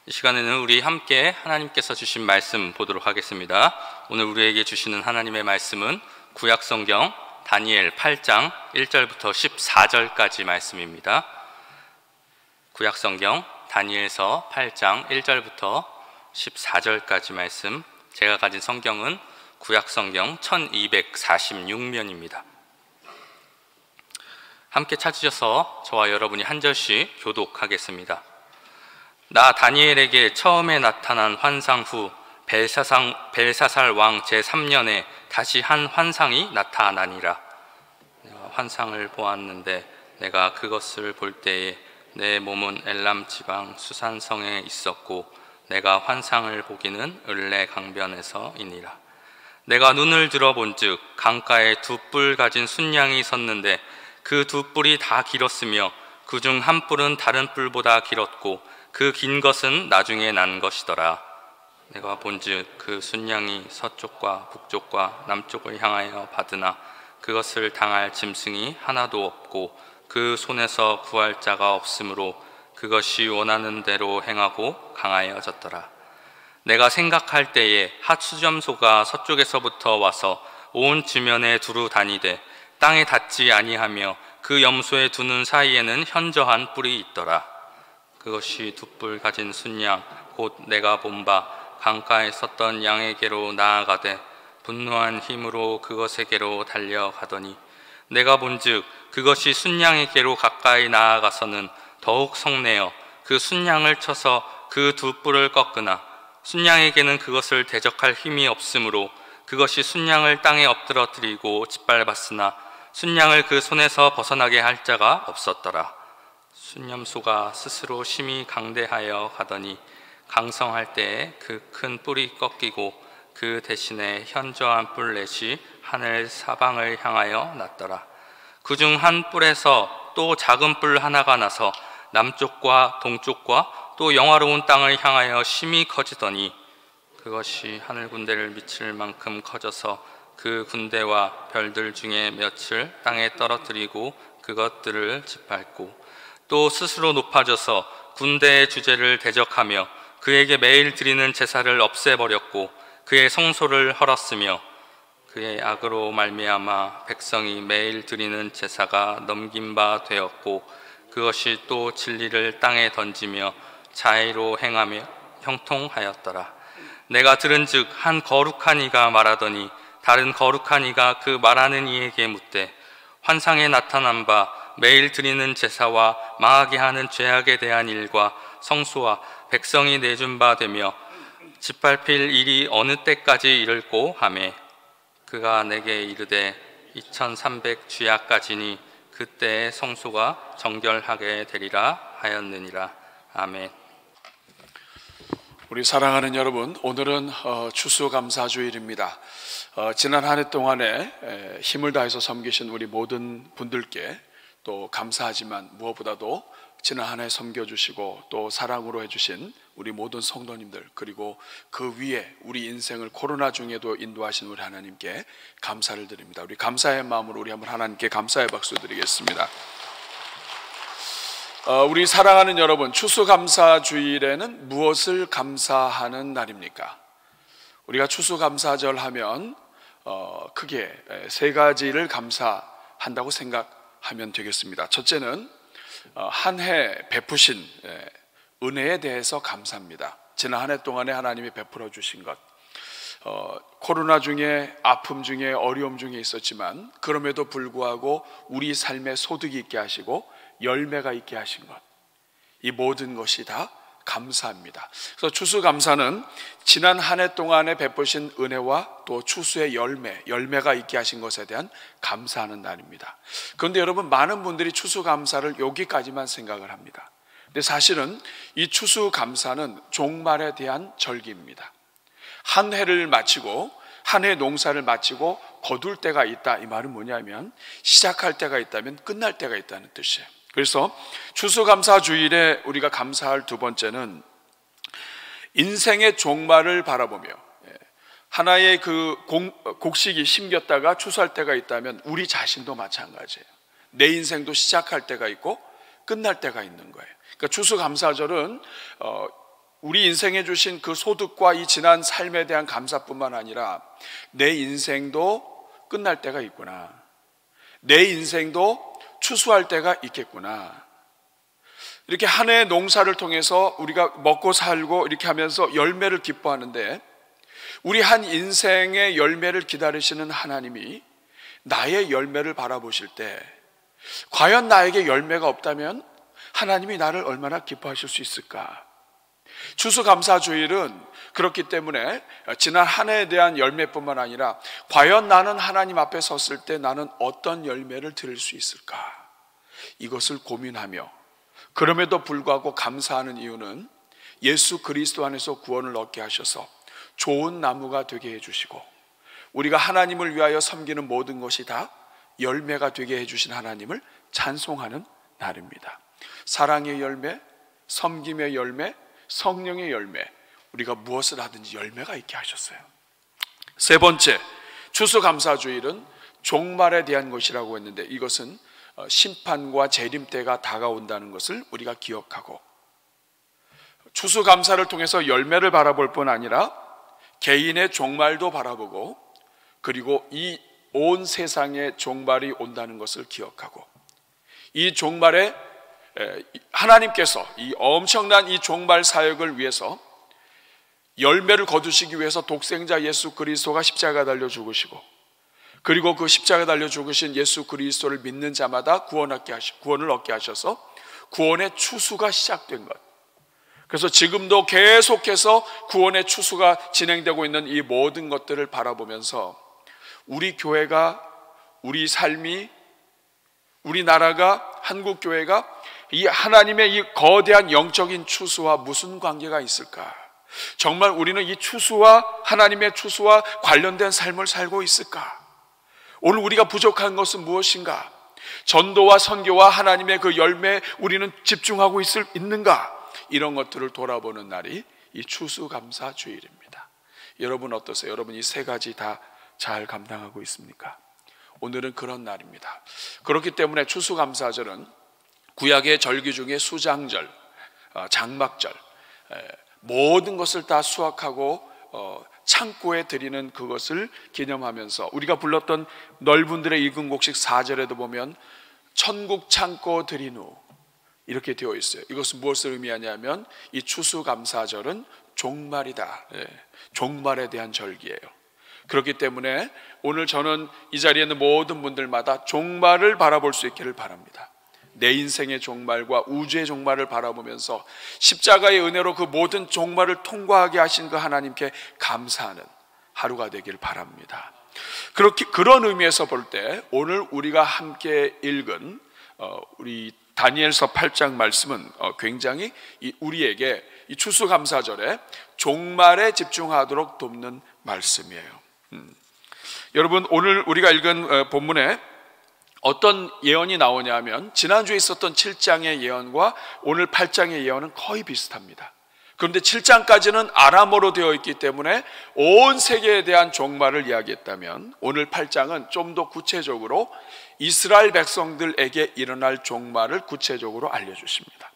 이 시간에는 우리 함께 하나님께서 주신 말씀 보도록 하겠습니다. 오늘 우리에게 주시는 하나님의 말씀은 구약성경 다니엘 8장 1절부터 14절까지 말씀입니다. 구약성경 다니엘서 8장 1절부터 14절까지 말씀, 제가 가진 성경은 구약성경 1246면입니다. 함께 찾으셔서 저와 여러분이 한 절씩 교독하겠습니다. 나 다니엘에게 처음에 나타난 환상 후 벨사살 왕 제3년에 다시 한 환상이 나타나니라. 내가 환상을 보았는데 내가 그것을 볼 때에 내 몸은 엘람 지방 수산성에 있었고 내가 환상을 보기는 을레 강변에서이니라. 내가 눈을 들어본즉 강가에 두 뿔 가진 순양이 섰는데 그 두 뿔이 다 길었으며 그중 한 뿔은 다른 뿔보다 길었고 그 긴 것은 나중에 난 것이더라. 내가 본즉 그 순양이 서쪽과 북쪽과 남쪽을 향하여 받으나 그것을 당할 짐승이 하나도 없고 그 손에서 구할 자가 없으므로 그것이 원하는 대로 행하고 강하여졌더라. 내가 생각할 때에 핫수점소가 서쪽에서부터 와서 온 지면에 두루 다니되 땅에 닿지 아니하며 그 염소의 두 눈 사이에는 현저한 뿔이 있더라. 그것이 두 뿔 가진 순양 곧 내가 본 바 강가에 섰던 양에게로 나아가되 분노한 힘으로 그것에게로 달려가더니 내가 본즉 그것이 순양에게로 가까이 나아가서는 더욱 성내어 그 순양을 쳐서 그 두 뿔을 꺾으나 순양에게는 그것을 대적할 힘이 없으므로 그것이 순양을 땅에 엎드러뜨리고 짓밟았으나 순양을 그 손에서 벗어나게 할 자가 없었더라. 순염소가 스스로 심히 강대하여 가더니 강성할 때에 그 큰 뿔이 꺾이고 그 대신에 현저한 뿔렛이 하늘 사방을 향하여 났더라. 그중 한 뿔에서 또 작은 뿔 하나가 나서 남쪽과 동쪽과 또 영화로운 땅을 향하여 심히 커지더니 그것이 하늘 군대를 미칠 만큼 커져서 그 군대와 별들 중에 몇을 땅에 떨어뜨리고 그것들을 짓밟고 또 스스로 높아져서 군대의 주제를 대적하며 그에게 매일 드리는 제사를 없애버렸고 그의 성소를 헐었으며 그의 악으로 말미암아 백성이 매일 드리는 제사가 넘긴 바 되었고 그것이 또 진리를 땅에 던지며 자의로 행하며 형통하였더라. 내가 들은즉 한 거룩한 이가 말하더니 다른 거룩한 이가 그 말하는 이에게 묻되 환상에 나타난 바 매일 드리는 제사와 망하게 하는 죄악에 대한 일과 성소와 백성이 내준 바 되며 짓밟힐 일이 어느 때까지 이를꼬 하매 그가 내게 이르되 2300 주야까지니 그때의 성소가 정결하게 되리라 하였느니라. 아멘. 우리 사랑하는 여러분, 오늘은 추수감사주일입니다. 지난 한 해 동안에 힘을 다해서 섬기신 우리 모든 분들께 또 감사하지만 무엇보다도 지난 한 해 섬겨주시고 또 사랑으로 해주신 우리 모든 성도님들, 그리고 그 위에 우리 인생을 코로나 중에도 인도하신 우리 하나님께 감사를 드립니다. 우리 감사의 마음으로 우리 한번 하나님께 감사의 박수 드리겠습니다. 우리 사랑하는 여러분, 추수감사주일에는 무엇을 감사하는 날입니까? 우리가 추수감사절 하면 크게 세 가지를 감사한다고 생각하면 되겠습니다. 첫째는 한 해 베푸신 은혜에 대해서 감사합니다. 지난 한 해 동안에 하나님이 베풀어 주신 것, 코로나 중에 아픔 중에 어려움 중에 있었지만 그럼에도 불구하고 우리 삶에 소득이 있게 하시고 열매가 있게 하신 것, 이 모든 것이 다 감사합니다. 그래서 추수감사는 지난 한 해 동안에 베푸신 은혜와 또 추수의 열매가 있게 하신 것에 대한 감사하는 날입니다. 그런데 여러분, 많은 분들이 추수감사를 여기까지만 생각을 합니다. 근데 사실은 이 추수감사는 종말에 대한 절기입니다. 한 해를 마치고 한 해 농사를 마치고 거둘 때가 있다, 이 말은 뭐냐면 시작할 때가 있다면 끝날 때가 있다는 뜻이에요. 그래서 추수감사주일에 우리가 감사할 두 번째는 인생의 종말을 바라보며 하나의 그 곡식이 심겼다가 추수할 때가 있다면 우리 자신도 마찬가지예요. 내 인생도 시작할 때가 있고 끝날 때가 있는 거예요. 그러니까 추수감사절은 우리 인생에 주신 그 소득과 이 지난 삶에 대한 감사뿐만 아니라 내 인생도 끝날 때가 있구나, 내 인생도 추수할 때가 있겠구나. 이렇게 한 해의 농사를 통해서 우리가 먹고 살고 이렇게 하면서 열매를 기뻐하는데, 우리 한 인생의 열매를 기다리시는 하나님이 나의 열매를 바라보실 때 과연 나에게 열매가 없다면 하나님이 나를 얼마나 기뻐하실 수 있을까? 추수감사주일은 그렇기 때문에 지난 한 해에 대한 열매뿐만 아니라 과연 나는 하나님 앞에 섰을 때 나는 어떤 열매를 드릴 수 있을까? 이것을 고민하며, 그럼에도 불구하고 감사하는 이유는 예수 그리스도 안에서 구원을 얻게 하셔서 좋은 나무가 되게 해주시고, 우리가 하나님을 위하여 섬기는 모든 것이 다 열매가 되게 해주신 하나님을 찬송하는 날입니다. 사랑의 열매, 섬김의 열매, 성령의 열매, 우리가 무엇을 하든지 열매가 있게 하셨어요. 세 번째, 추수감사주일은 종말에 대한 것이라고 했는데, 이것은 심판과 재림 때가 다가온다는 것을 우리가 기억하고, 추수감사를 통해서 열매를 바라볼 뿐 아니라 개인의 종말도 바라보고, 그리고 이 온 세상에 종말이 온다는 것을 기억하고, 이 종말에 하나님께서 이 엄청난 이 종말 사역을 위해서 열매를 거두시기 위해서 독생자 예수 그리스도가 십자가 달려 죽으시고, 그리고 그 십자가 달려 죽으신 예수 그리스도를 믿는 자마다 구원을 얻게 하셔서 구원의 추수가 시작된 것. 그래서 지금도 계속해서 구원의 추수가 진행되고 있는 이 모든 것들을 바라보면서 우리 교회가, 우리 삶이, 우리나라가, 한국교회가 이 하나님의 이 거대한 영적인 추수와 무슨 관계가 있을까? 정말 우리는 이 추수와, 하나님의 추수와 관련된 삶을 살고 있을까? 오늘 우리가 부족한 것은 무엇인가? 전도와 선교와 하나님의 그 열매에 우리는 집중하고 있는가? 이런 것들을 돌아보는 날이 이 추수감사주일입니다. 여러분 어떠세요? 여러분 이 세 가지 다 잘 감당하고 있습니까? 오늘은 그런 날입니다. 그렇기 때문에 추수감사절은 구약의 절기 중에 수장절, 장막절, 모든 것을 다 수확하고 창고에 드리는 그것을 기념하면서, 우리가 불렀던 넓은들의 익은 곡식 4절에도 보면 천국 창고 드린 후 이렇게 되어 있어요. 이것은 무엇을 의미하냐면 이 추수감사절은 종말이다, 종말에 대한 절기예요. 그렇기 때문에 오늘 저는 이 자리에 있는 모든 분들마다 종말을 바라볼 수 있기를 바랍니다. 내 인생의 종말과 우주의 종말을 바라보면서 십자가의 은혜로 그 모든 종말을 통과하게 하신 그 하나님께 감사하는 하루가 되길 바랍니다. 그런 의미에서 볼 때 오늘 우리가 함께 읽은 우리 다니엘서 8장 말씀은 굉장히 우리에게 이 추수감사절에 종말에 집중하도록 돕는 말씀이에요. 여러분 오늘 우리가 읽은 본문에 어떤 예언이 나오냐면, 지난주에 있었던 7장의 예언과 오늘 8장의 예언은 거의 비슷합니다. 그런데 7장까지는 아람어로 되어 있기 때문에 온 세계에 대한 종말을 이야기했다면, 오늘 8장은 좀 더 구체적으로 이스라엘 백성들에게 일어날 종말을 구체적으로 알려주십니다.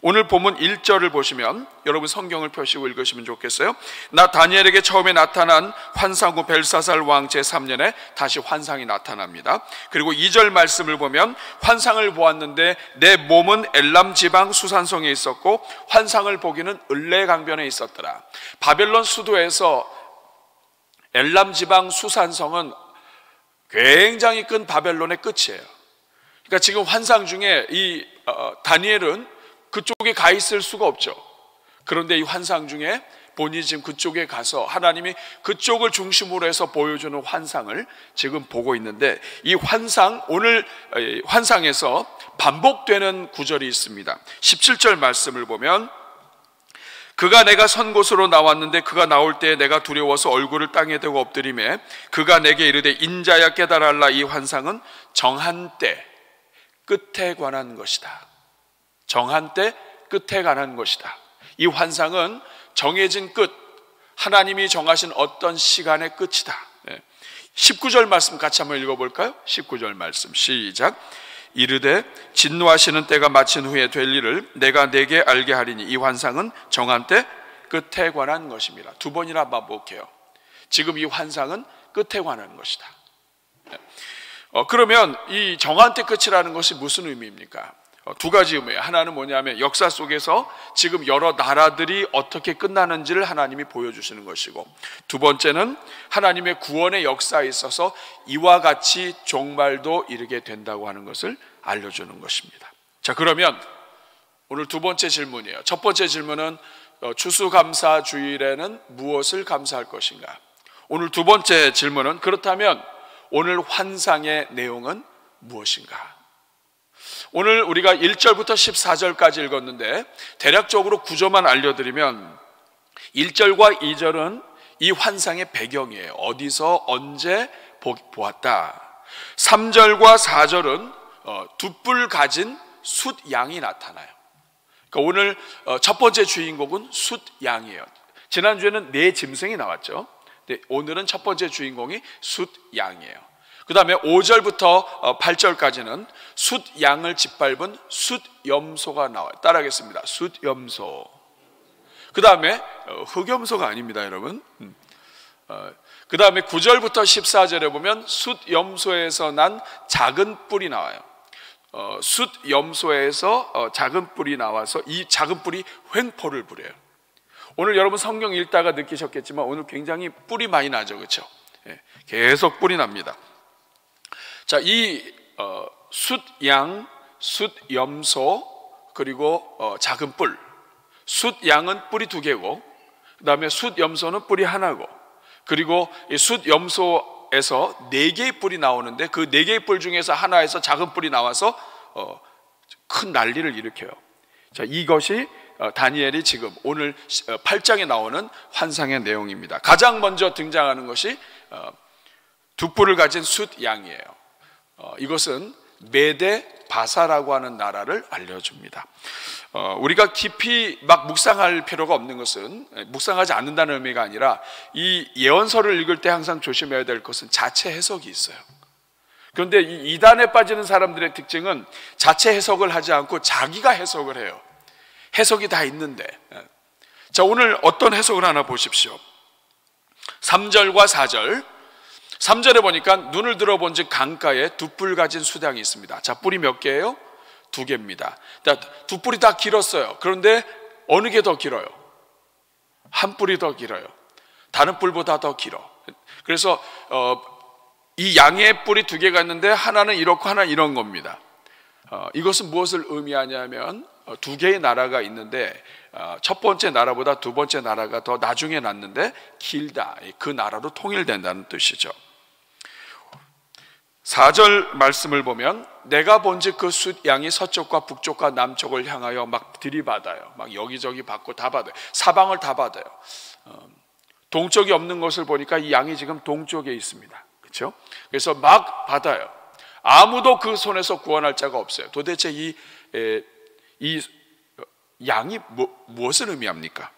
오늘 본문 1절을 보시면, 여러분 성경을 펴시고 읽으시면 좋겠어요. 나 다니엘에게 처음에 나타난 환상 후 벨사살 왕 제3년에 다시 환상이 나타납니다. 그리고 2절 말씀을 보면, 환상을 보았는데 내 몸은 엘람 지방 수산성에 있었고 환상을 보기는 을레 강변에 있었더라. 바벨론 수도에서 엘람 지방 수산성은 굉장히 큰 바벨론의 끝이에요. 그러니까 지금 환상 중에 이 다니엘은 그쪽에 가 있을 수가 없죠. 그런데 이 환상 중에 본인이 지금 그쪽에 가서 하나님이 그쪽을 중심으로 해서 보여주는 환상을 지금 보고 있는데, 이 환상, 오늘 환상에서 반복되는 구절이 있습니다. 17절 말씀을 보면, 그가 내가 선 곳으로 나왔는데 그가 나올 때 내가 두려워서 얼굴을 땅에 대고 엎드리매 그가 내게 이르되 인자야 깨달아라. 이 환상은 정한 때 끝에 관한 것이다. 정한 때 끝에 관한 것이다. 이 환상은 정해진 끝, 하나님이 정하신 어떤 시간의 끝이다. 19절 말씀 같이 한번 읽어볼까요? 19절 말씀 시작. 이르되 진노하시는 때가 마친 후에 될 일을 내가 내게 알게 하리니 이 환상은 정한 때 끝에 관한 것입니다. 두 번이나 반복해요. 지금 이 환상은 끝에 관한 것이다. 그러면 이 정한 때 끝이라는 것이 무슨 의미입니까? 두 가지 의미예요. 하나는 뭐냐면 역사 속에서 지금 여러 나라들이 어떻게 끝나는지를 하나님이 보여주시는 것이고, 두 번째는 하나님의 구원의 역사에 있어서 이와 같이 종말도 이르게 된다고 하는 것을 알려주는 것입니다. 자, 그러면 오늘 두 번째 질문이에요. 첫 번째 질문은 추수감사주일에는 무엇을 감사할 것인가? 오늘 두 번째 질문은 그렇다면 오늘 환상의 내용은 무엇인가? 오늘 우리가 1절부터 14절까지 읽었는데 대략적으로 구조만 알려드리면 1절과 2절은 이 환상의 배경이에요. 어디서 언제 보았다. 3절과 4절은 두 뿔 가진 숫양이 나타나요. 그러니까 오늘 첫 번째 주인공은 숫양이에요. 지난주에는 네 짐승이 나왔죠. 오늘은 첫 번째 주인공이 숫양이에요. 그 다음에 5절부터 8절까지는 숫양을 짓밟은 숫염소가 나와요. 따라하겠습니다. 숫염소. 그 다음에 흑염소가 아닙니다, 여러분. 그 다음에 9절부터 14절에 보면 숫염소에서 난 작은 뿔이 나와요. 숫염소에서 작은 뿔이 나와서 이 작은 뿔이 횡포를 부려요. 오늘 여러분 성경 읽다가 느끼셨겠지만 오늘 굉장히 뿔이 많이 나죠, 그렇죠? 계속 뿔이 납니다. 자, 이 숫양, 숫염소, 그리고 작은 뿔. 숫양은 뿔이 두 개고, 그 다음에 숫염소는 뿔이 하나고, 그리고 이 숫염소에서 네 개의 뿔이 나오는데 그 네 개의 뿔 중에서 하나에서 작은 뿔이 나와서 큰 난리를 일으켜요. 자, 이것이 다니엘이 지금 오늘 8장에 나오는 환상의 내용입니다. 가장 먼저 등장하는 것이 두 뿔을 가진 숫양이에요. 이것은 메데 바사라고 하는 나라를 알려줍니다. 우리가 깊이 막 묵상할 필요가 없는 것은, 묵상하지 않는다는 의미가 아니라 이 예언서를 읽을 때 항상 조심해야 될 것은 자체 해석이 있어요. 그런데 이 이단에 빠지는 사람들의 특징은 자체 해석을 하지 않고 자기가 해석을 해요. 해석이 다 있는데. 자, 오늘 어떤 해석을 하나 보십시오. 3절과 4절. 3절에 보니까 눈을 들어본 즉 강가에 두 뿔 가진 수량이 있습니다. 자, 뿔이 몇 개예요? 두 개입니다. 두 뿔이 다 길었어요. 그런데 어느 게 더 길어요? 한 뿔이 더 길어요. 다른 뿔보다 더 길어. 그래서 이 양의 뿔이 두 개가 있는데 하나는 이렇고 하나는 이런 겁니다. 이것은 무엇을 의미하냐면 두 개의 나라가 있는데 첫 번째 나라보다 두 번째 나라가 더 나중에 났는데 길다. 그 나라로 통일된다는 뜻이죠. 4절 말씀을 보면 내가 본즉 그 숫양이 서쪽과 북쪽과 남쪽을 향하여 막 들이받아요. 막 여기저기 받고 다 받아요. 사방을 다 받아요. 동쪽이 없는 것을 보니까 이 양이 지금 동쪽에 있습니다. 그렇죠? 그래서 막 받아요. 아무도 그 손에서 구원할 자가 없어요. 도대체 이 양이 무엇을 의미합니까?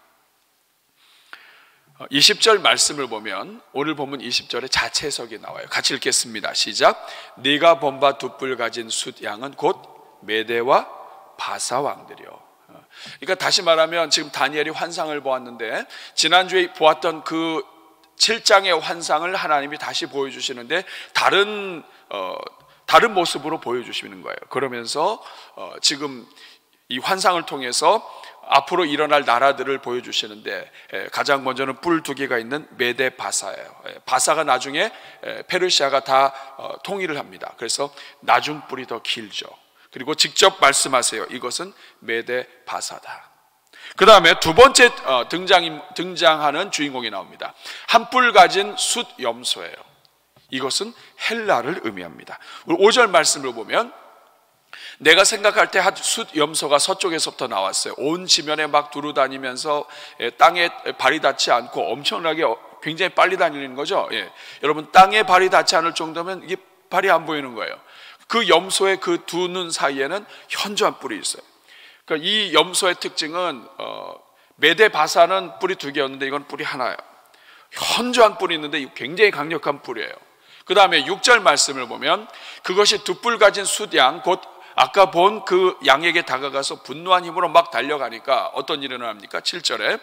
20절 말씀을 보면 오늘 본문 20절에 자체 해석이 나와요. 같이 읽겠습니다. 시작. 네가 본 바 두 뿔 가진 숫양은 곧 메대와 바사 왕들이요. 그러니까 다시 말하면 지금 다니엘이 환상을 보았는데 지난주에 보았던 그 7장의 환상을 하나님이 다시 보여주시는데 다른 모습으로 보여주시는 거예요. 그러면서 지금 이 환상을 통해서 앞으로 일어날 나라들을 보여주시는데 가장 먼저는 뿔 두 개가 있는 메데 바사예요. 바사가 나중에 페르시아가 다 통일을 합니다. 그래서 나중 뿔이 더 길죠. 그리고 직접 말씀하세요. 이것은 메데 바사다. 그 다음에 두 번째 등장하는 주인공이 나옵니다. 한 뿔 가진 숫염소예요. 이것은 헬라를 의미합니다. 5절 말씀을 보면 내가 생각할 때 숫염소가 서쪽에서부터 나왔어요. 온 지면에 막 두루다니면서 땅에 발이 닿지 않고 엄청나게 굉장히 빨리 다니는 거죠. 여러분 땅에 발이 닿지 않을 정도면 이게 발이 안 보이는 거예요. 그 염소의 그 두 눈 사이에는 현저한 뿔이 있어요. 그러니까 이 염소의 특징은 메데 바사는 뿔이 두 개였는데 이건 뿔이 하나예요. 현저한 뿔이 있는데 굉장히 강력한 뿔이에요. 그 다음에 6절 말씀을 보면 그것이 두 뿔 가진 숫양 곧 아까 본 그 양에게 다가가서 분노한 힘으로 막 달려가니까 어떤 일이 일어납니까? 7절에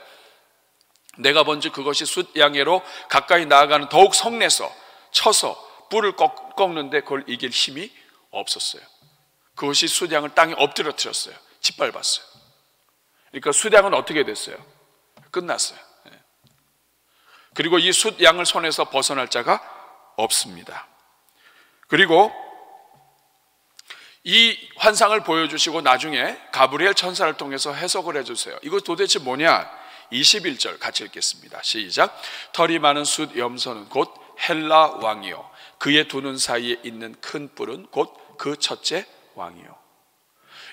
내가 본즉 그것이 숫양으로 가까이 나아가는 더욱 성내서 쳐서 뿔을 꺾는데 그걸 이길 힘이 없었어요. 그것이 숫양을 땅에 엎드려뜨렸어요. 짓밟았어요. 그러니까 숫양은 어떻게 됐어요? 끝났어요. 그리고 이 숫양을 손에서 벗어날 자가 없습니다. 그리고 이 환상을 보여주시고 나중에 가브리엘 천사를 통해서 해석을 해주세요. 이거 도대체 뭐냐? 21절 같이 읽겠습니다. 시작. 털이 많은 숫 염소는 곧 헬라 왕이요 그의 두 눈 사이에 있는 큰 뿔은 곧 그 첫째 왕이요.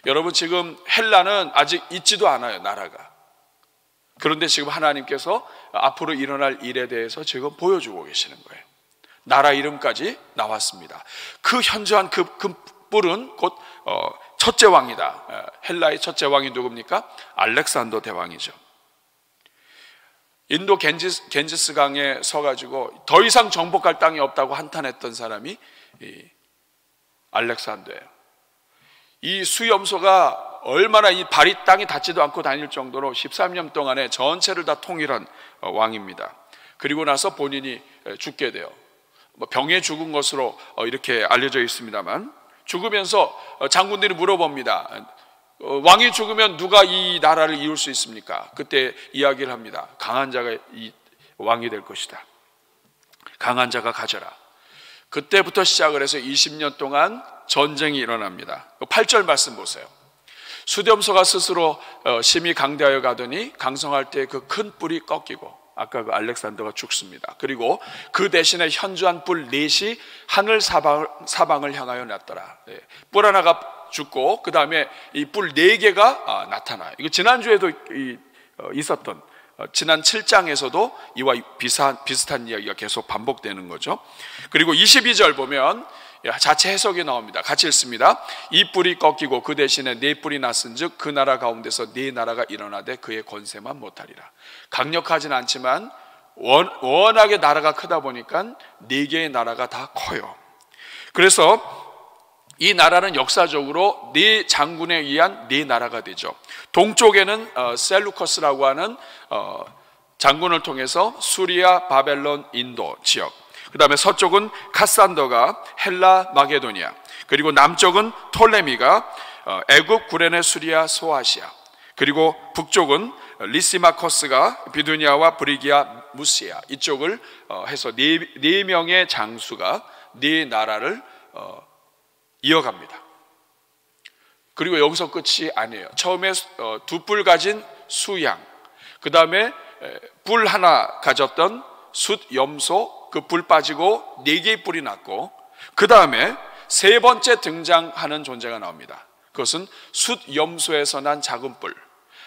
여러분 지금 헬라는 아직 있지도 않아요. 나라가. 그런데 지금 하나님께서 앞으로 일어날 일에 대해서 지금 보여주고 계시는 거예요. 나라 이름까지 나왔습니다. 그 현저한 그 뿔은 곧 첫째 왕이다. 헬라의 첫째 왕이 누굽니까? 알렉산더 대왕이죠. 인도 겐지스 강에 서가지고 더 이상 정복할 땅이 없다고 한탄했던 사람이 알렉산더예요. 이 수염소가 얼마나 이 발이 땅에 닿지도 않고 다닐 정도로 13년 동안에 전체를 다 통일한 왕입니다. 그리고 나서 본인이 죽게 돼요. 병에 죽은 것으로 이렇게 알려져 있습니다만 죽으면서 장군들이 물어봅니다. 왕이 죽으면 누가 이 나라를 이을 수 있습니까? 그때 이야기를 합니다. 강한 자가 이 왕이 될 것이다. 강한 자가 가져라. 그때부터 시작을 해서 20년 동안 전쟁이 일어납니다. 8절 말씀 보세요. 수렴소가 스스로 심히 강대하여 가더니 강성할 때 그 큰 뿔이 꺾이고 아까 그 알렉산더가 죽습니다. 그리고 그 대신에 현저한 뿔 넷이 하늘 사방을 향하여 났더라. 뿔 하나가 죽고 그 다음에 이 뿔 4개가 나타나요. 이거 지난주에도 있었던 지난 7장에서도 이와 비슷한 이야기가 계속 반복되는 거죠. 그리고 22절 보면 자체 해석이 나옵니다. 같이 읽습니다. 이 뿔이 꺾이고 그 대신에 4뿔이 났은즉 그 나라 가운데서 4나라가 일어나되 그의 권세만 못하리라. 강력하진 않지만 워낙에 나라가 크다 보니까 4개의 나라가 다 커요. 그래서 이 나라는 역사적으로 4장군에 의한 4나라가 되죠. 동쪽에는 셀루커스라고 하는 장군을 통해서 수리아, 바벨론, 인도 지역, 그 다음에 서쪽은 카산더가 헬라, 마게도니아, 그리고 남쪽은 톨레미가 애굽, 구레네, 수리아, 소아시아, 그리고 북쪽은 리시마코스가 비두니아와 브리기아, 무시아, 이쪽을 해서 4명의 장수가 4나라를 이어갑니다. 그리고 여기서 끝이 아니에요. 처음에 2뿔 가진 수양, 그 다음에 뿔 하나 가졌던 숫 염소, 그 뿔 빠지고 4개의 뿔이 났고, 그 다음에 세 번째 등장하는 존재가 나옵니다. 그것은 숫 염소에서 난 작은 뿔.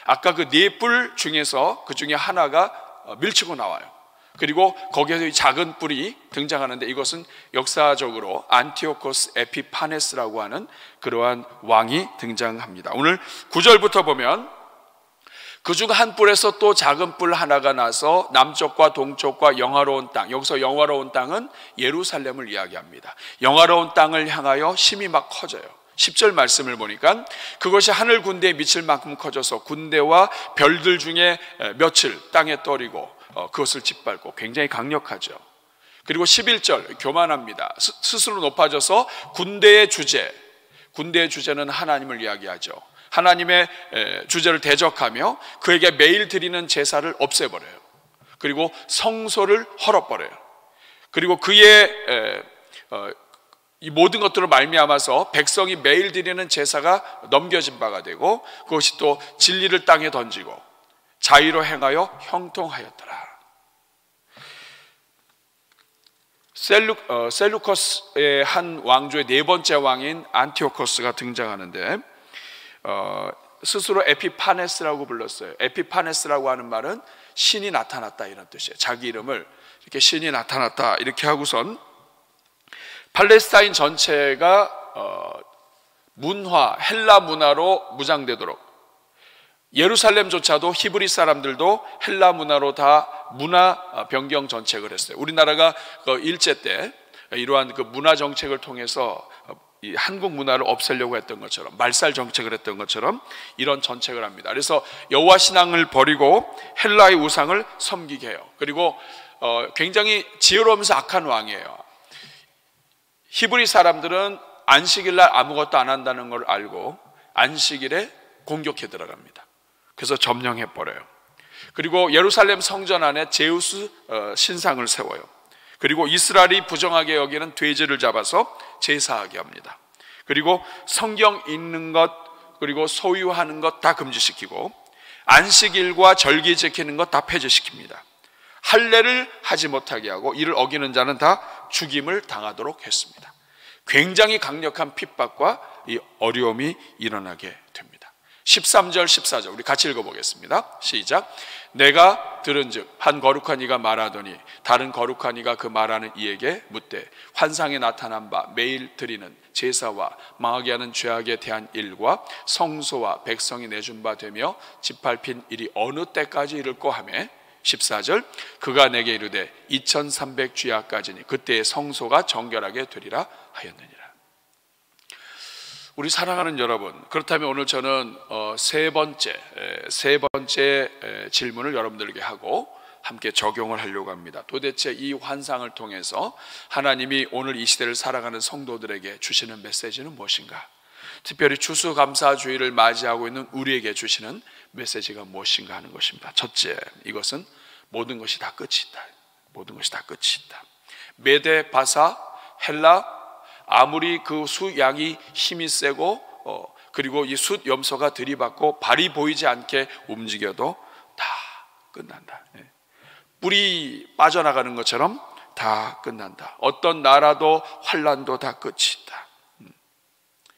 아까 그 4뿔 중에서 그 중에 하나가 밀치고 나와요. 그리고 거기에서 이 작은 뿔이 등장하는데 이것은 역사적으로 안티오코스 에피파네스라고 하는 그러한 왕이 등장합니다. 오늘 9절부터 보면 그중 한 뿔에서 또 작은 뿔 하나가 나서 남쪽과 동쪽과 영화로운 땅, 여기서 영화로운 땅은 예루살렘을 이야기합니다. 영화로운 땅을 향하여 힘이 막 커져요. 10절 말씀을 보니까 그것이 하늘 군대에 미칠 만큼 커져서 군대와 별들 중에 며칠 땅에 떨이고 그것을 짓밟고 굉장히 강력하죠. 그리고 11절 교만합니다. 스스로 높아져서 군대의 주제는 하나님을 이야기하죠. 하나님의 주제를 대적하며 그에게 매일 드리는 제사를 없애버려요. 그리고 성소를 헐어버려요. 그리고 그의 이 모든 것들을 말미암아서 백성이 매일 드리는 제사가 넘겨진 바가 되고 그것이 또 진리를 땅에 던지고 자의로 행하여 형통하였더라. 셀루커스의 한 왕조의 4번째 왕인 안티오코스가 등장하는데 스스로 에피파네스라고 불렀어요. 에피파네스라고 하는 말은 신이 나타났다 이런 뜻이에요. 자기 이름을 이렇게 신이 나타났다 이렇게 하고선 팔레스타인 전체가 문화, 헬라 문화로 무장되도록, 예루살렘조차도 히브리 사람들도 헬라 문화로 다 문화 변경 정책을 했어요. 우리나라가 그 일제 때 이러한 그 문화 정책을 통해서 이 한국 문화를 없애려고 했던 것처럼, 말살 정책을 했던 것처럼 이런 정책을 합니다. 그래서 여호와 신앙을 버리고 헬라의 우상을 섬기게 해요. 그리고 굉장히 지혜로우면서 악한 왕이에요. 히브리 사람들은 안식일날 아무것도 안 한다는 걸 알고 안식일에 공격해 들어갑니다. 그래서 점령해 버려요. 그리고 예루살렘 성전 안에 제우스 신상을 세워요. 그리고 이스라엘이 부정하게 여기는 돼지를 잡아서 제사하게 합니다. 그리고 성경 읽는 것, 그리고 소유하는 것 다 금지시키고 안식일과 절기 지키는 것 다 폐지시킵니다. 할례를 하지 못하게 하고 이를 어기는 자는 다 죽임을 당하도록 했습니다. 굉장히 강력한 핍박과 이 어려움이 일어나게 됩니다. 13절 14절 우리 같이 읽어보겠습니다. 시작. 내가 들은즉 한 거룩한 이가 말하더니 다른 거룩한 이가 그 말하는 이에게 묻되 환상에 나타난 바 매일 드리는 제사와 망하게 하는 죄악에 대한 일과 성소와 백성이 내준 바 되며 짓밟힌 일이 어느 때까지 이를꼬 하매 14절 그가 내게 이르되 2300 주야까지니 그때의 성소가 정결하게 되리라 하였느니라. 우리 사랑하는 여러분, 그렇다면 오늘 저는 세 번째 질문을 여러분들에게 하고 함께 적용을 하려고 합니다. 도대체 이 환상을 통해서 하나님이 오늘 이 시대를 살아가는 성도들에게 주시는 메시지는 무엇인가? 특별히 추수감사주의를 맞이하고 있는 우리에게 주시는 메시지가 무엇인가 하는 것입니다. 첫째, 이것은 모든 것이 다 끝이 있다. 모든 것이 다 끝이 있다. 메데, 바사, 헬라, 아무리 그 숫양이 힘이 세고 그리고 이 숫 염소가 들이받고 발이 보이지 않게 움직여도 다 끝난다. 뿔이 빠져나가는 것처럼 다 끝난다. 어떤 나라도 환란도 다 끝이 있다.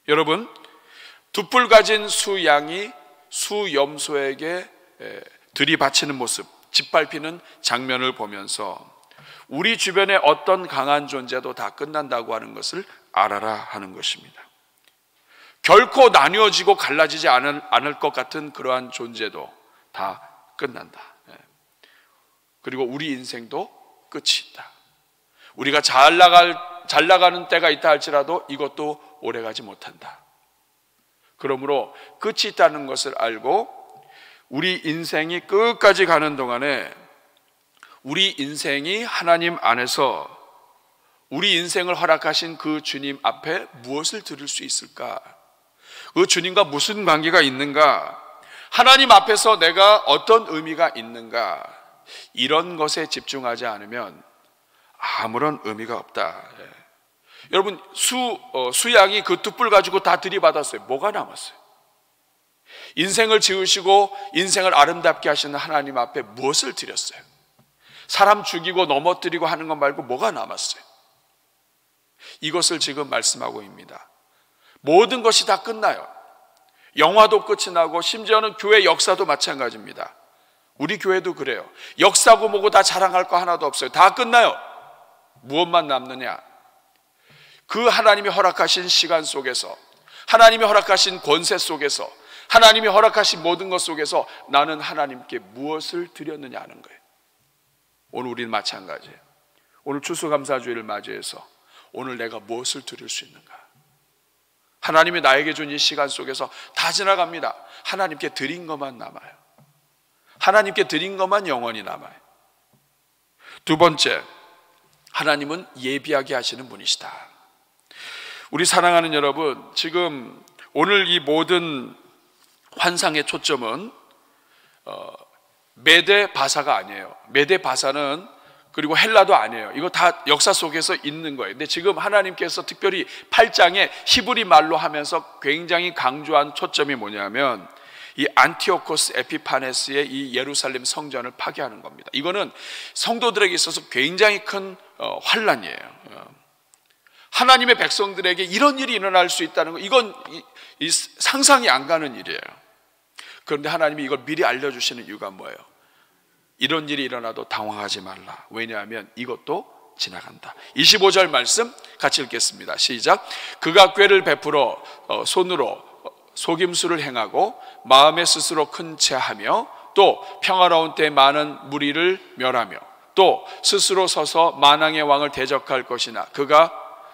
여러분, 두 뿔 가진 수양이 수염소에게 들이받치는 모습, 짓밟히는 장면을 보면서 우리 주변에 어떤 강한 존재도 다 끝난다고 하는 것을 알아라 하는 것입니다. 결코 나뉘어지고 갈라지지 않을 것 같은 그러한 존재도 다 끝난다. 그리고 우리 인생도 끝이 있다. 우리가 잘 나가는 때가 있다 할지라도 이것도 오래가지 못한다. 그러므로 끝이 있다는 것을 알고 우리 인생이 끝까지 가는 동안에 우리 인생이 하나님 안에서 우리 인생을 허락하신 그 주님 앞에 무엇을 드릴 수 있을까? 그 주님과 무슨 관계가 있는가? 하나님 앞에서 내가 어떤 의미가 있는가? 이런 것에 집중하지 않으면 아무런 의미가 없다. 여러분, 수양이 그 두 뿔 가지고 다 들이받았어요. 뭐가 남았어요? 인생을 지으시고 인생을 아름답게 하시는 하나님 앞에 무엇을 드렸어요? 사람 죽이고 넘어뜨리고 하는 것 말고 뭐가 남았어요? 이것을 지금 말씀하고 있습니다. 모든 것이 다 끝나요. 영화도 끝이 나고 심지어는 교회 역사도 마찬가지입니다. 우리 교회도 그래요. 역사고 뭐고 다 자랑할 거 하나도 없어요. 다 끝나요. 무엇만 남느냐? 그 하나님이 허락하신 시간 속에서, 하나님이 허락하신 권세 속에서, 하나님이 허락하신 모든 것 속에서 나는 하나님께 무엇을 드렸느냐 하는 거예요. 오늘 우리는 마찬가지예요. 오늘 추수감사주의를 맞이해서 오늘 내가 무엇을 드릴 수 있는가? 하나님이 나에게 준 이 시간 속에서 다 지나갑니다. 하나님께 드린 것만 남아요. 하나님께 드린 것만 영원히 남아요. 두 번째, 하나님은 예비하게 하시는 분이시다. 우리 사랑하는 여러분, 지금 오늘 이 모든 환상의 초점은 메데 바사가 아니에요. 메데 바사는 그리고 헬라도 아니에요. 이거 다 역사 속에서 있는 거예요. 근데 지금 하나님께서 특별히 8장에 히브리 말로 하면서 굉장히 강조한 초점이 뭐냐면 이 안티오코스 에피파네스의 이 예루살렘 성전을 파괴하는 겁니다. 이거는 성도들에게 있어서 굉장히 큰 환란이에요. 하나님의 백성들에게 이런 일이 일어날 수 있다는 거, 이건 상상이 안 가는 일이에요. 그런데 하나님이 이걸 미리 알려주시는 이유가 뭐예요? 이런 일이 일어나도 당황하지 말라. 왜냐하면 이것도 지나간다. 25절 말씀 같이 읽겠습니다. 시작. 그가 꾀를 베풀어 손으로 속임수를 행하고 마음에 스스로 큰 채하며 또 평화로운 때 많은 무리를 멸하며 또 스스로 서서 만왕의 왕을 대적할 것이나 그가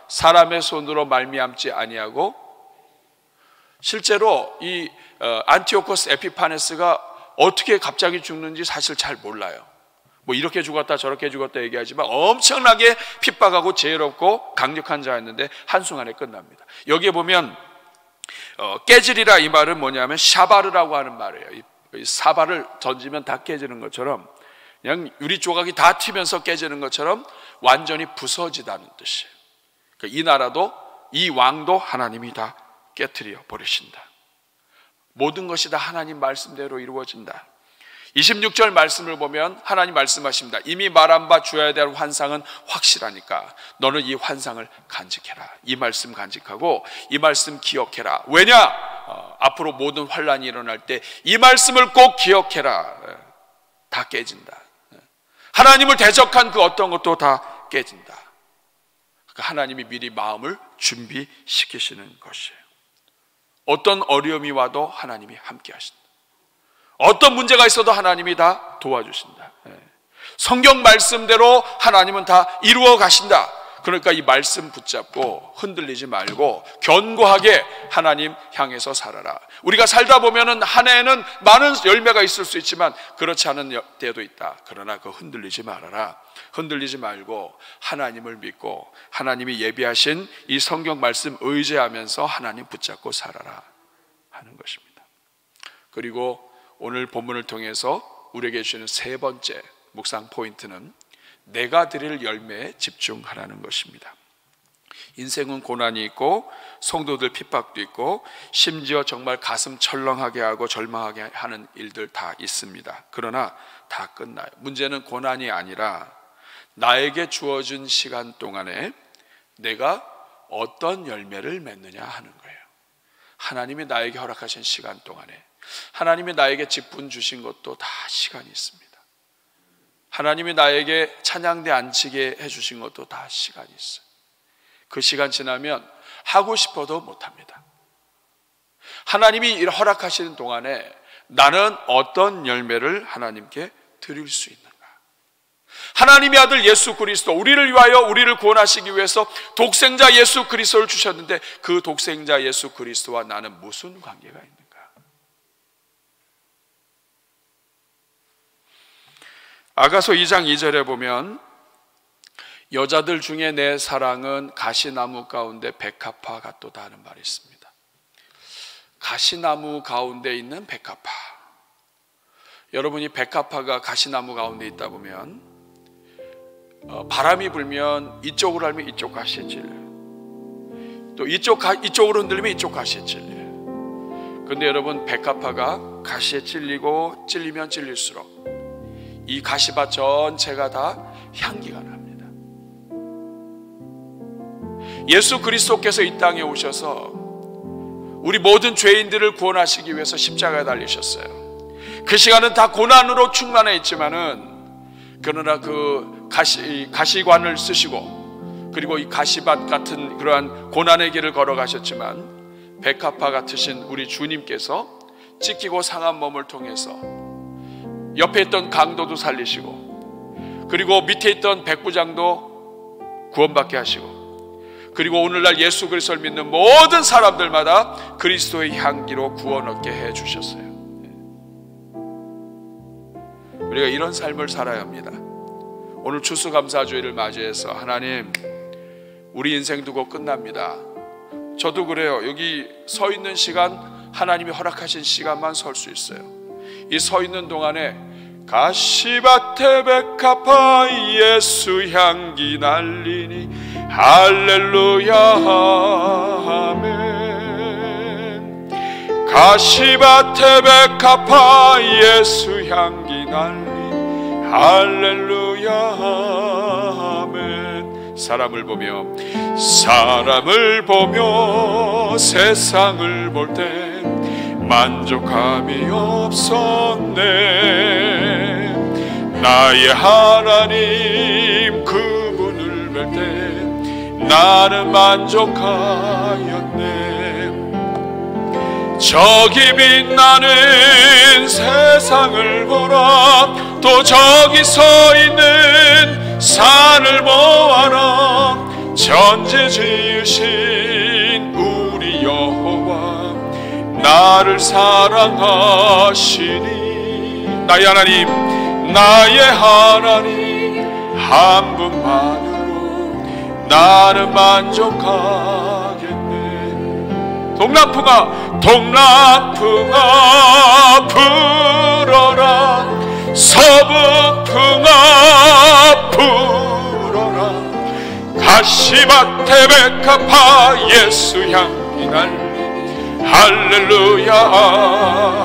사람의 손으로 말미암지 아니하고, 실제로 이 안티오코스 에피파네스가 어떻게 갑자기 죽는지 사실 잘 몰라요. 뭐 이렇게 죽었다 저렇게 죽었다 얘기하지만 엄청나게 핍박하고 죄롭고 강력한 자였는데 한순간에 끝납니다. 여기에 보면 깨지리라 이 말은 뭐냐면 샤바르라고 하는 말이에요. 이 사발을 던지면 다 깨지는 것처럼, 그냥 유리 조각이 다 튀면서 깨지는 것처럼 완전히 부서지다는 뜻이에요. 그러니까 이 나라도 이 왕도 하나님이 다 깨트려 버리신다. 모든 것이 다 하나님 말씀대로 이루어진다. 26절 말씀을 보면 하나님 말씀하십니다. 이미 말한 바 주어야 될 환상은 확실하니까 너는 이 환상을 간직해라. 이 말씀 간직하고 이 말씀 기억해라. 왜냐? 앞으로 모든 환란이 일어날 때 이 말씀을 꼭 기억해라. 다 깨진다. 하나님을 대적한 그 어떤 것도 다 깨진다. 그러니까 하나님이 미리 마음을 준비시키시는 것이에요. 어떤 어려움이 와도 하나님이 함께 하신다. 어떤 문제가 있어도 하나님이 다 도와주신다. 성경 말씀대로 하나님은 다 이루어 가신다. 그러니까 이 말씀 붙잡고 흔들리지 말고 견고하게 하나님 향해서 살아라. 우리가 살다 보면은 한 해에는 많은 열매가 있을 수 있지만 그렇지 않은 때도 있다. 그러나 그 흔들리지 말아라. 흔들리지 말고 하나님을 믿고 하나님이 예비하신 이 성경 말씀 의지하면서 하나님 붙잡고 살아라 하는 것입니다. 그리고 오늘 본문을 통해서 우리에게 주시는 세 번째 묵상 포인트는 내가 드릴 열매에 집중하라는 것입니다. 인생은 고난이 있고 성도들 핍박도 있고 심지어 정말 가슴 철렁하게 하고 절망하게 하는 일들 다 있습니다. 그러나 다 끝나요. 문제는 고난이 아니라 나에게 주어진 시간 동안에 내가 어떤 열매를 맺느냐 하는 거예요. 하나님이 나에게 허락하신 시간 동안에 하나님이 나에게 직분 주신 것도 다 시간이 있습니다. 하나님이 나에게 찬양대 앉히게 해주신 것도 다 시간이 있어요. 그 시간 지나면 하고 싶어도 못합니다. 하나님이 허락하시는 동안에 나는 어떤 열매를 하나님께 드릴 수 있는가? 하나님의 아들 예수 그리스도, 우리를 위하여 우리를 구원하시기 위해서 독생자 예수 그리스도를 주셨는데 그 독생자 예수 그리스도와 나는 무슨 관계가 있는가? 아가서 2장 2절에 보면 여자들 중에 내 사랑은 가시나무 가운데 백합화 같도다 하는 말이 있습니다. 가시나무 가운데 있는 백합화. 여러분이 백합화가 가시나무 가운데 있다 보면 바람이 불면 이쪽으로 하면 이쪽 가시에 찔려요. 또 이쪽으로 흔들리면 이쪽 가시에 찔려요. 그런데 여러분 백합화가 가시에 찔리고 찔리면 찔릴수록 이 가시밭 전체가 다 향기가 납니다. 예수 그리스도께서 이 땅에 오셔서 우리 모든 죄인들을 구원하시기 위해서 십자가에 달리셨어요. 그 시간은 다 고난으로 충만해 있지만은 그러나 그 가시관을 쓰시고 그리고 이 가시밭 같은 그러한 고난의 길을 걸어가셨지만 백합화 같으신 우리 주님께서 찢기고 상한 몸을 통해서 옆에 있던 강도도 살리시고 그리고 밑에 있던 백부장도 구원받게 하시고 그리고 오늘날 예수 그리스도를 믿는 모든 사람들마다 그리스도의 향기로 구원 얻게 해주셨어요. 우리가 이런 삶을 살아야 합니다. 오늘 추수감사주일을 맞이해서 하나님 우리 인생 두고 끝납니다. 저도 그래요. 여기 서 있는 시간 하나님이 허락하신 시간만 설 수 있어요. 이 서 있는 동안에 가시밭에 백합화 예수 향기 날리니 할렐루야 아멘. 가시밭에 백합화 예수 향기 날리니 할렐루야 아멘. 사람을 보며 세상을 볼 때 만족함이 없었네. 나의 하나님 그분을 뵐 때 나는 만족하였네. 저기 빛나는 세상을 보라 또 저기 서 있는 산을 모아라. 천지 지으신 우리 여호와 나를 사랑하시니. 나의 하나님, 나의 하나님, 한 분만으로 나는 만족하겠네. 동남풍아, 동남풍아 불어라. 서북풍아 불어라. 가시밭에 백합화 예수 향기 날리. 할렐루야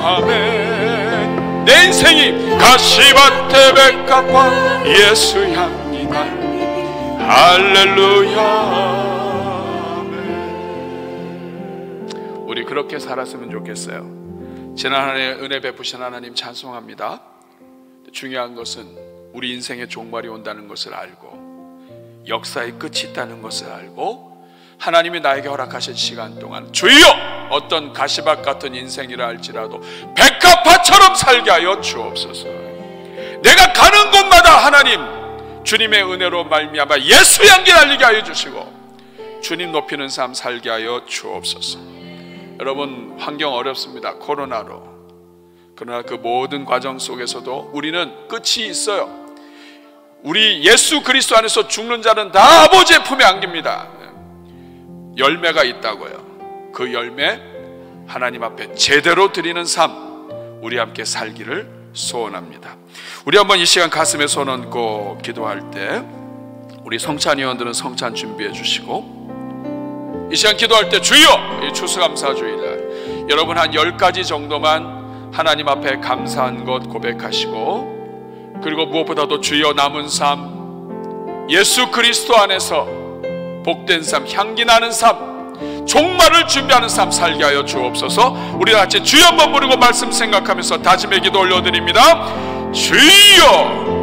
아멘. 내 인생이 가시밭에 백합화 예수 향기 날리. 할렐루야 아멘. 우리 그렇게 살았으면 좋겠어요. 지난 한 해 은혜 베푸신 하나님 찬송합니다. 중요한 것은 우리 인생의 종말이 온다는 것을 알고 역사의 끝이 있다는 것을 알고 하나님이 나에게 허락하신 시간 동안 주여 어떤 가시밭 같은 인생이라 할지라도 백합화처럼 살게 하여 주옵소서. 내가 가는 곳마다 하나님 주님의 은혜로 말미암아 예수 향기 날리게 하여 주시고 주님 높이는 삶 살게 하여 주옵소서. 여러분 환경 어렵습니다. 코로나로. 그러나 그 모든 과정 속에서도 우리는 끝이 있어요. 우리 예수 그리스도 안에서 죽는 자는 다 아버지의 품에 안깁니다. 열매가 있다고요. 그 열매 하나님 앞에 제대로 드리는 삶 우리 함께 살기를 소원합니다. 우리 한번 이 시간 가슴에 손 얹고 기도할 때 우리 성찬 위원들은 성찬 준비해 주시고 이 시간 기도할 때 주여 이 추수감사주일날 여러분 한 10가지 정도만 하나님 앞에 감사한 것 고백하시고 그리고 무엇보다도 주여 남은 삶 예수 그리스도 안에서 복된 삶 향기 나는 삶 종말을 준비하는 삶 살게 하여 주옵소서. 우리 같이 주여 한번 부르고 말씀 생각하면서 다짐의 기도 올려드립니다. 주여